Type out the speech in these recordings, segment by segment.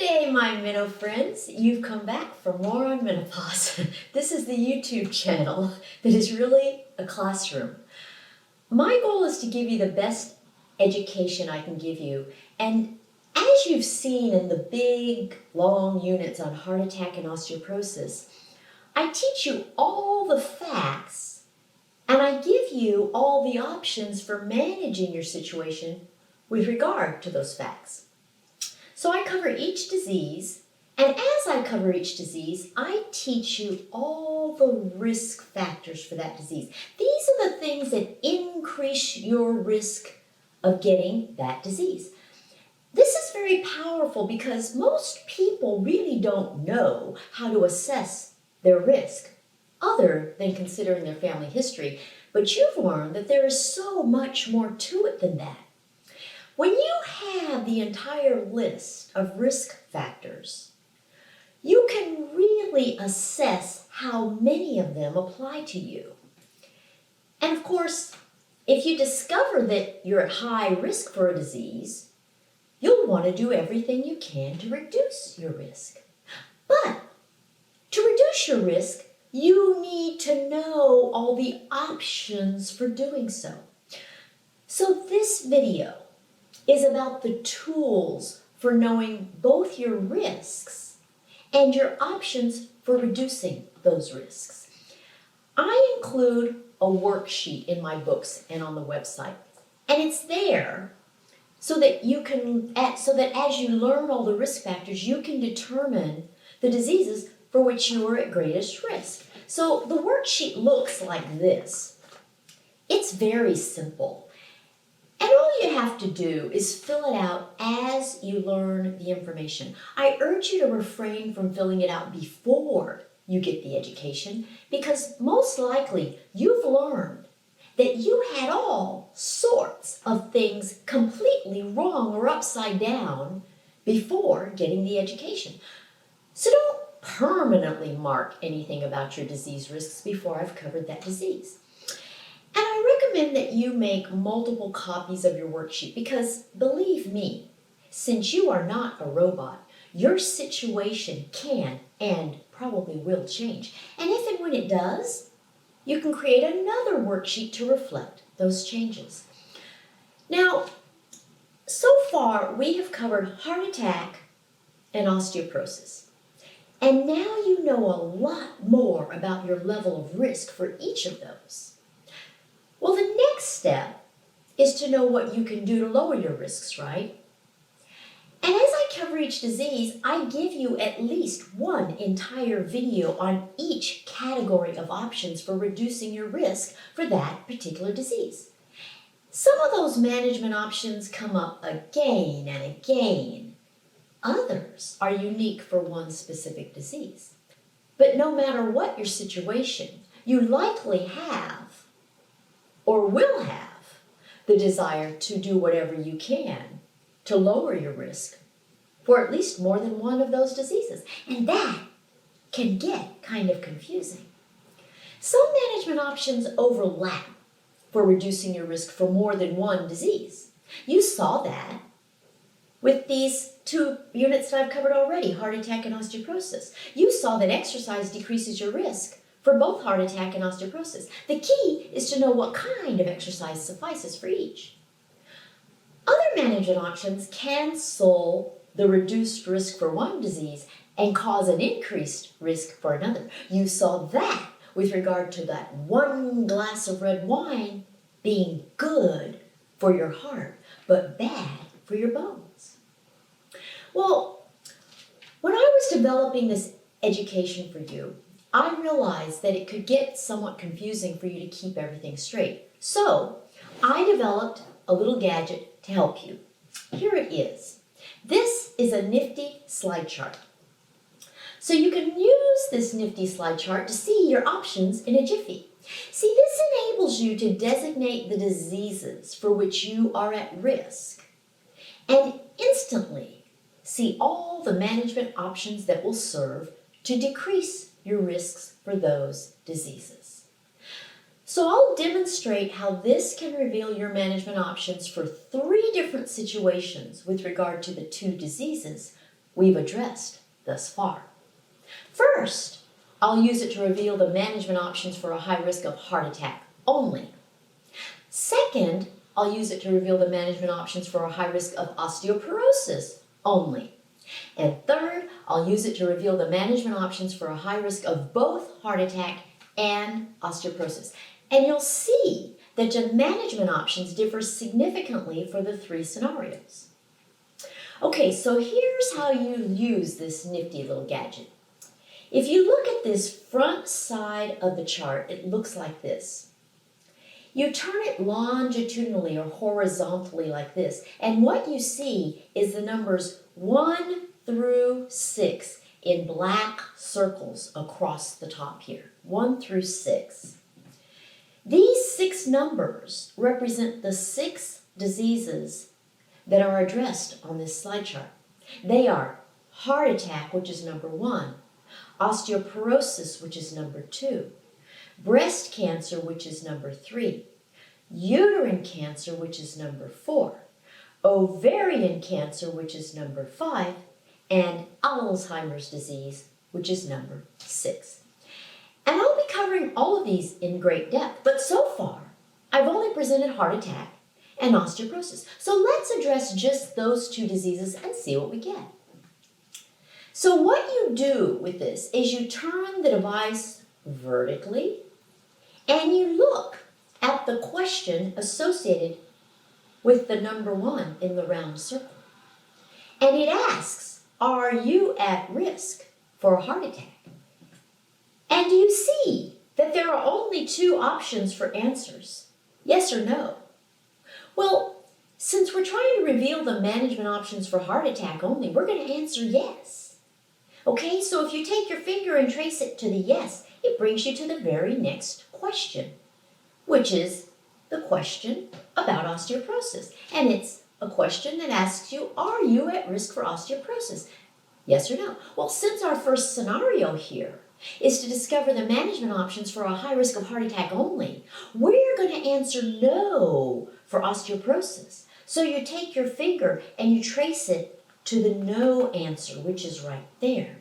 day, my Minnow friends. You've come back for more on menopause. This is the YouTube channel that is really a classroom. My goal is to give you the best education I can give you. And as you've seen in the big, long units on heart attack and osteoporosis, I teach you all the facts and I give you all the options for managing your situation with regard to those facts. So I cover each disease, and as I cover each disease, I teach you all the risk factors for that disease. These are the things that increase your risk of getting that disease. This is very powerful because most people really don't know how to assess their risk other than considering their family history. But you've learned that there is so much more to it than that. When you have the entire list of risk factors, you can really assess how many of them apply to you. And of course, if you discover that you're at high risk for a disease, you'll want to do everything you can to reduce your risk. But to reduce your risk, you need to know all the options for doing so. So this video is about the tools for knowing both your risks and your options for reducing those risks. I include a worksheet in my books and on the website, and it's there so that as you learn all the risk factors, you can determine the diseases for which you are at greatest risk. So the worksheet looks like this. It's very simple. And all you have to do is fill it out as you learn the information. I urge you to refrain from filling it out before you get the education because most likely you've learned that you had all sorts of things completely wrong or upside down before getting the education. So don't permanently mark anything about your disease risks before I've covered that disease. And I recommend that you make multiple copies of your worksheet because, believe me, since you are not a robot, your situation can and probably will change. And if and when it does, you can create another worksheet to reflect those changes. Now, so far we have covered heart attack and osteoporosis. And now you know a lot more about your level of risk for each of those. Well, the next step is to know what you can do to lower your risks, right? And as I cover each disease, I give you at least one entire video on each category of options for reducing your risk for that particular disease. Some of those management options come up again and again. Others are unique for one specific disease. But no matter what your situation, you likely have or will have the desire to do whatever you can to lower your risk for at least more than one of those diseases. And that can get kind of confusing. Some management options overlap for reducing your risk for more than one disease. You saw that with these two units that I've covered already, heart attack and osteoporosis. You saw that exercise decreases your risk for both heart attack and osteoporosis. The key is to know what kind of exercise suffices for each. Other management options cancel the reduced risk for one disease and cause an increased risk for another. You saw that with regard to that one glass of red wine being good for your heart, but bad for your bones. Well, when I was developing this education for you, I realized that it could get somewhat confusing for you to keep everything straight. So I developed a little gadget to help you. Here it is. This is a nifty slide chart. So you can use this nifty slide chart to see your options in a jiffy. See, this enables you to designate the diseases for which you are at risk and instantly see all the management options that will serve to decrease your risks for those diseases. So I'll demonstrate how this can reveal your management options for 3 different situations with regard to the 2 diseases we've addressed thus far. First, I'll use it to reveal the management options for a high risk of heart attack only. Second, I'll use it to reveal the management options for a high risk of osteoporosis only. And third, I'll use it to reveal the management options for a high risk of both heart attack and osteoporosis. And you'll see that the management options differ significantly for the three scenarios. Okay, so here's how you use this nifty little gadget. If you look at this front side of the chart, it looks like this. You turn it longitudinally or horizontally like this, and what you see is the numbers 1 through 6 in black circles across the top here, 1 through 6. These 6 numbers represent the 6 diseases that are addressed on this slide chart. They are heart attack, which is number 1, osteoporosis, which is number 2, breast cancer, which is number 3, uterine cancer, which is number 4, ovarian cancer, which is number 5, and Alzheimer's disease, which is number 6. And I'll be covering all of these in great depth, but so far, I've only presented heart attack and osteoporosis. So let's address just those 2 diseases and see what we get. So what you do with this is you turn the device vertically and you look at the question associated with the number 1 in the round circle. And it asks, are you at risk for a heart attack? And you see that there are only 2 options for answers, yes or no. Well, since we're trying to reveal the management options for heart attack only, we're going to answer yes. Okay, so if you take your finger and trace it to the yes, it brings you to the very next question, which is the question about osteoporosis. And it's a question that asks you, are you at risk for osteoporosis? Yes or no? Well, since our first scenario here is to discover the management options for a high risk of heart attack only, we're going to answer no for osteoporosis. So you take your finger and you trace it to the no answer, which is right there.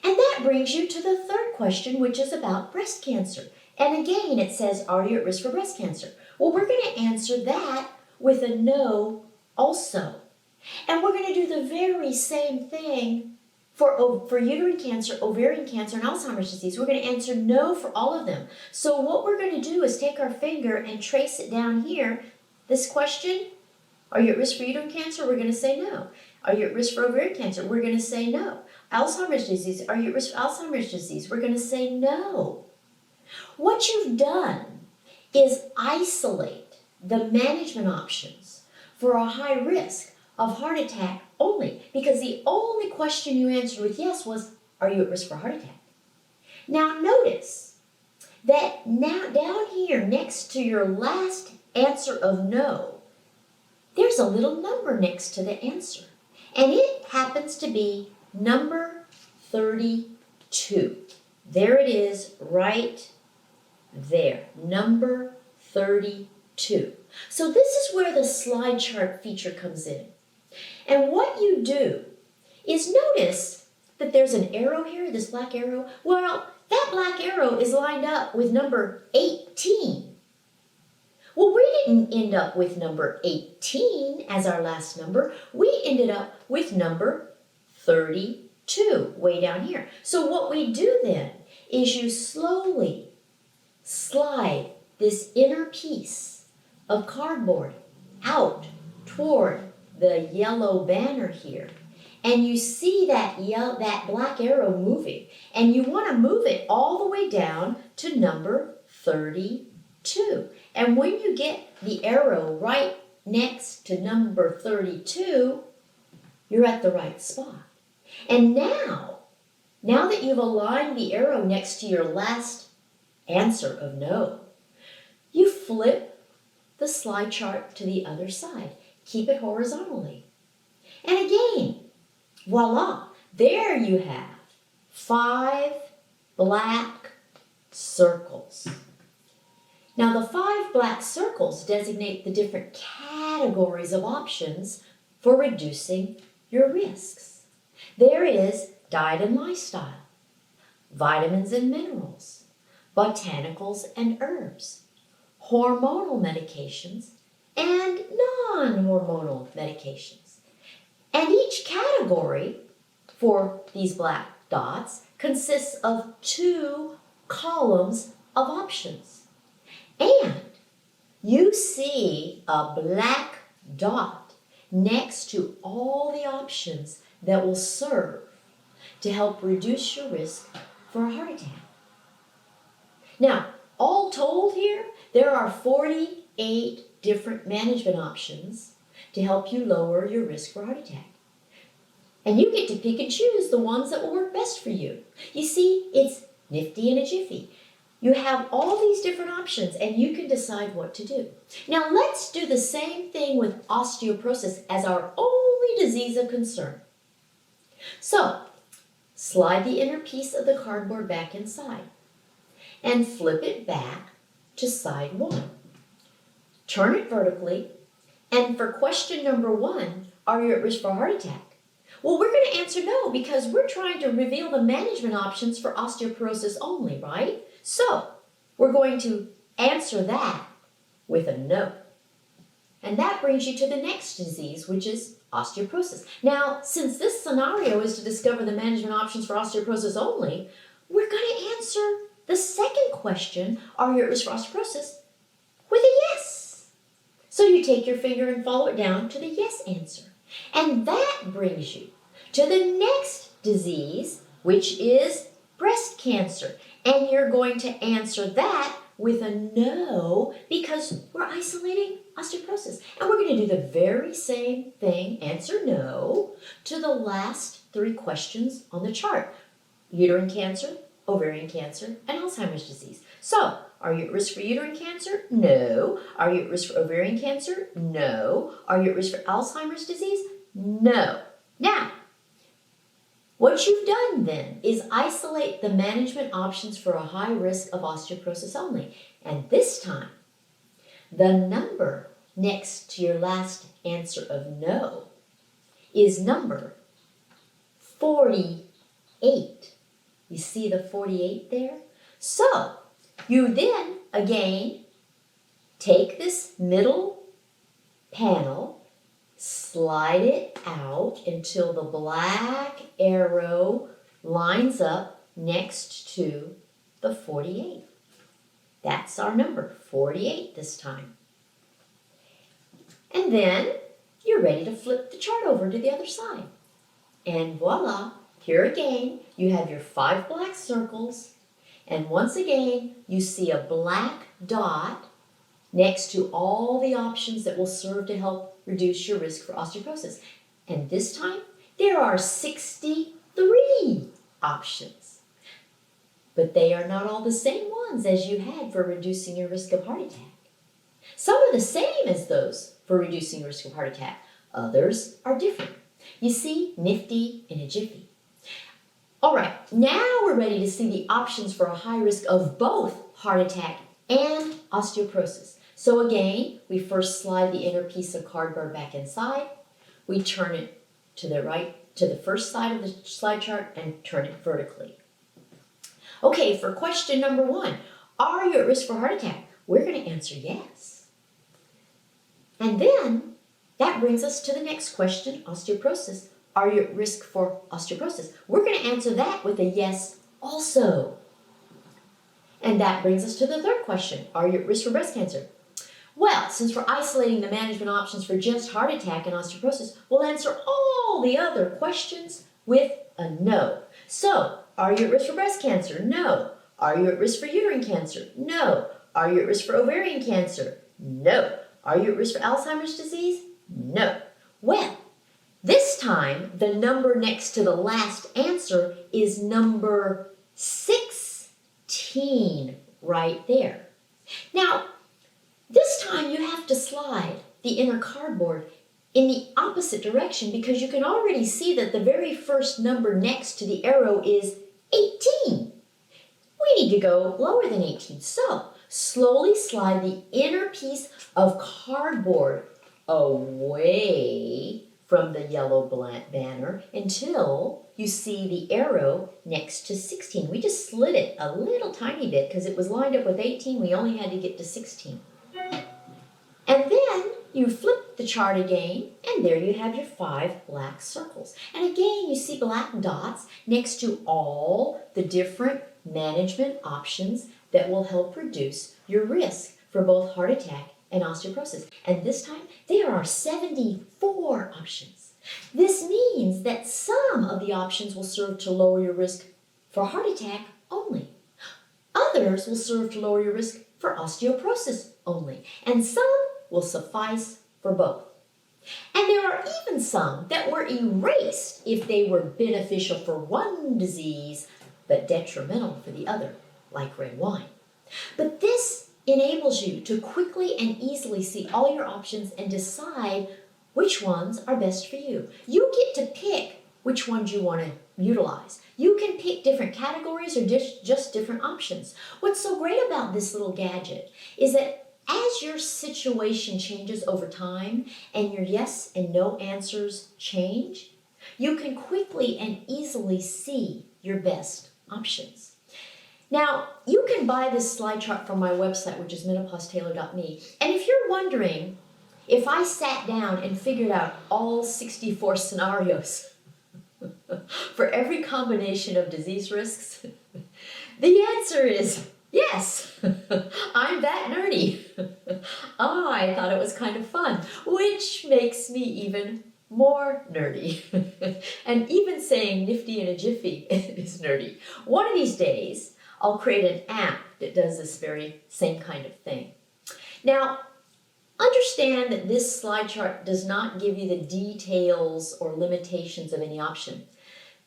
And that brings you to the third question, which is about breast cancer. And again, it says, are you at risk for breast cancer? Well, we're going to answer that with a no also. And we're going to do the very same thing for uterine cancer, ovarian cancer, and Alzheimer's disease. We're going to answer no for all of them. So what we're going to do is take our finger and trace it down here. This question, are you at risk for uterine cancer? We're going to say no. Are you at risk for ovarian cancer? We're going to say no. Alzheimer's disease, are you at risk for Alzheimer's disease? We're going to say no. What you've done is isolate the management options for a high risk of heart attack only, because the only question you answered with yes was, are you at risk for a heart attack? Now notice that now down here next to your last answer of no, there's a little number next to the answer, and it happens to be number 32. There it is right there, number 32. So this is where the slide chart feature comes in. And what you do is notice that there's an arrow here, this black arrow. Well, that black arrow is lined up with number 18. Well, we didn't end up with number 18 as our last number. We ended up with number 32, way down here. So what we do then is you slowly slide this inner piece of cardboard out toward the yellow banner here, and you see that black arrow moving, and you want to move it all the way down to number 32. And when you get the arrow right next to number 32, you're at the right spot. And now that you've aligned the arrow next to your last answer of no, you flip the slide chart to the other side. Keep it horizontally. And again, voila, there you have 5 black circles. Now the 5 black circles designate the different categories of options for reducing your risks. There is diet and lifestyle, vitamins and minerals, botanicals and herbs, hormonal medications, and non-hormonal medications. And each category for these black dots consists of 2 columns of options. And you see a black dot next to all the options that will serve to help reduce your risk for a heart attack. Now, all told here, there are 48 different management options to help you lower your risk for a heart attack. And you get to pick and choose the ones that will work best for you. You see, it's nifty in a jiffy. You have all these different options and you can decide what to do. Now let's do the same thing with osteoporosis as our only disease of concern. So, slide the inner piece of the cardboard back inside and flip it back to side 1. Turn it vertically, and for question number 1, are you at risk for a heart attack? Well, we're going to answer no because we're trying to reveal the management options for osteoporosis only, right? So, we're going to answer that with a no. And that brings you to the next disease, which is osteoporosis. Now, since this scenario is to discover the management options for osteoporosis only, we're going to answer the second question, are you at risk for osteoporosis, with a yes. So you take your finger and follow it down to the yes answer. And that brings you to the next disease, which is breast cancer. And you're going to answer that with a no because we're isolating osteoporosis. And we're going to do the very same thing, answer no, to the last 3 questions on the chart. Uterine cancer, ovarian cancer, and Alzheimer's disease. So, are you at risk for uterine cancer? No. Are you at risk for ovarian cancer? No. Are you at risk for Alzheimer's disease? No. Now, what you've done then is isolate the management options for a high risk of osteoporosis only. And this time, the number next to your last answer of no is number 48. You see the 48 there? So, you then, again, take this middle panel, slide it out until the black arrow lines up next to the 48. That's our number, 48 this time. And then you're ready to flip the chart over to the other side. And voila, here again, you have your 5 black circles. And once again, you see a black dot next to all the options that will serve to help reduce your risk for osteoporosis. And this time, there are 63 options. But they are not all the same ones as you had for reducing your risk of heart attack. Some are the same as those for reducing your risk of heart attack. Others are different. You see, nifty in a jiffy. All right, now we're ready to see the options for a high risk of both heart attack and osteoporosis. So again, we first slide the inner piece of cardboard back inside. We turn it to the right, to the first side of the slide chart and turn it vertically. Okay, for question number 1, are you at risk for heart attack? We're going to answer yes. And then that brings us to the next question, osteoporosis. Are you at risk for osteoporosis? We're going to answer that with a yes also. And that brings us to the third question. Are you at risk for breast cancer? Well, since we're isolating the management options for just heart attack and osteoporosis, we'll answer all the other questions with a no. So, are you at risk for breast cancer? No. Are you at risk for uterine cancer? No. Are you at risk for ovarian cancer? No. Are you at risk for Alzheimer's disease? No. Well, this time, the number next to the last answer is number 16 right there. Now, this time you have to slide the inner cardboard in the opposite direction because you can already see that the very first number next to the arrow is 18. We need to go lower than 18. So, slowly slide the inner piece of cardboard away from the yellow banner until you see the arrow next to 16. We just slid it a little tiny bit because it was lined up with 18. We only had to get to 16. And then you flip the chart again, and there you have your 5 black circles. And again, you see black dots next to all the different management options that will help reduce your risk for both heart attack and osteoporosis. And this time, there are 74 options. This means that some of the options will serve to lower your risk for heart attack only. Others will serve to lower your risk for osteoporosis only. And some will suffice for both. And there are even some that were erased if they were beneficial for one disease but detrimental for the other, like red wine. But this enables you to quickly and easily see all your options and decide which ones are best for you. You get to pick which ones you want to utilize. You can pick different categories or just different options. What's so great about this little gadget is that as your situation changes over time and your yes and no answers change, you can quickly and easily see your best options. Now, you can buy this slide chart from my website, which is menopausetailor.me. And if you're wondering if I sat down and figured out all 64 scenarios for every combination of disease risks, the answer is yes. I'm that nerdy. I thought it was kind of fun, which makes me even more nerdy. And even saying nifty in a jiffy is nerdy. One of these days, I'll create an app that does this very same kind of thing. Now, understand that this slide chart does not give you the details or limitations of any option.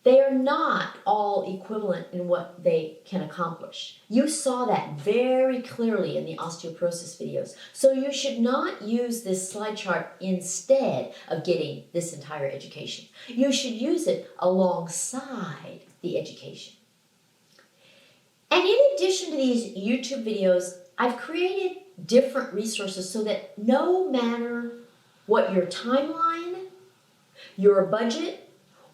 They are not all equivalent in what they can accomplish. You saw that very clearly in the osteoporosis videos. So you should not use this slide chart instead of getting this entire education. You should use it alongside the education. And in addition to these YouTube videos, I've created different resources so that no matter what your timeline, your budget,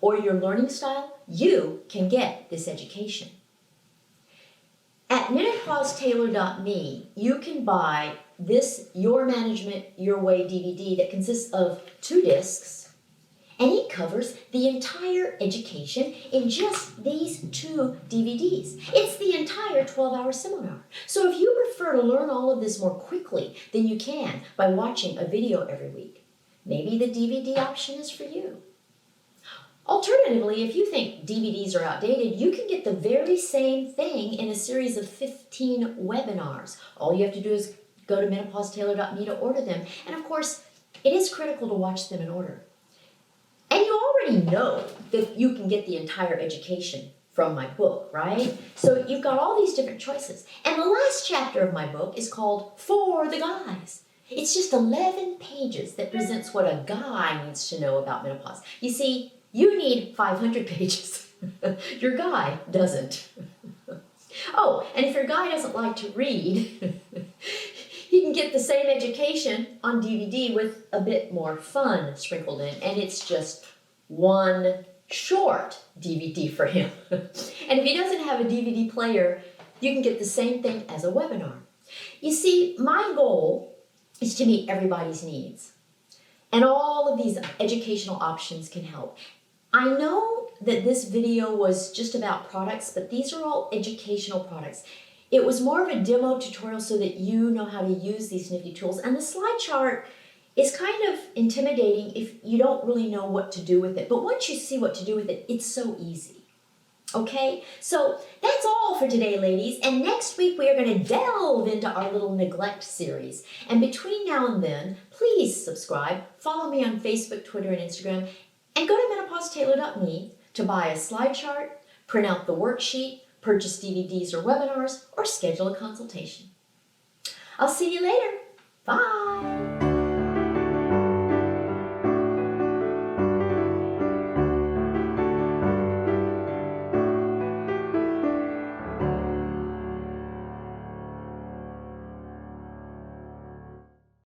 or your learning style, you can get this education. At menopausetailored.me, you can buy this Your Management Your Way DVD that consists of 2 discs, and it covers the entire education in just these 2 DVDs. It's the entire 12-hour seminar. So if you prefer to learn all of this more quickly than you can by watching a video every week, maybe the DVD option is for you. Alternatively, if you think DVDs are outdated, you can get the very same thing in a series of 15 webinars. All you have to do is go to menopausetailored.me to order them. And of course, it is critical to watch them in order. And you already know that you can get the entire education from my book, right? So you've got all these different choices. And the last chapter of my book is called For the Guys. It's just 11 pages that presents what a guy needs to know about menopause. You see, you need 500 pages. Your guy doesn't. Oh, and if your guy doesn't like to read, he can get the same education on DVD with a bit more fun sprinkled in, and it's just one short DVD for him. And if he doesn't have a DVD player, you can get the same thing as a webinar. You see, my goal is to meet everybody's needs, and all of these educational options can help. I know that this video was just about products, but these are all educational products. It was more of a demo tutorial so that you know how to use these nifty tools. And the slide chart is kind of intimidating if you don't really know what to do with it. But once you see what to do with it, it's so easy. Okay, so that's all for today, ladies. And next week, we are going to delve into our little neglect series. And between now and then, please subscribe, follow me on Facebook, Twitter, and Instagram, and go to menopausetailored.me to buy a slide chart, print out the worksheet, purchase DVDs or webinars, or schedule a consultation. I'll see you later. Bye.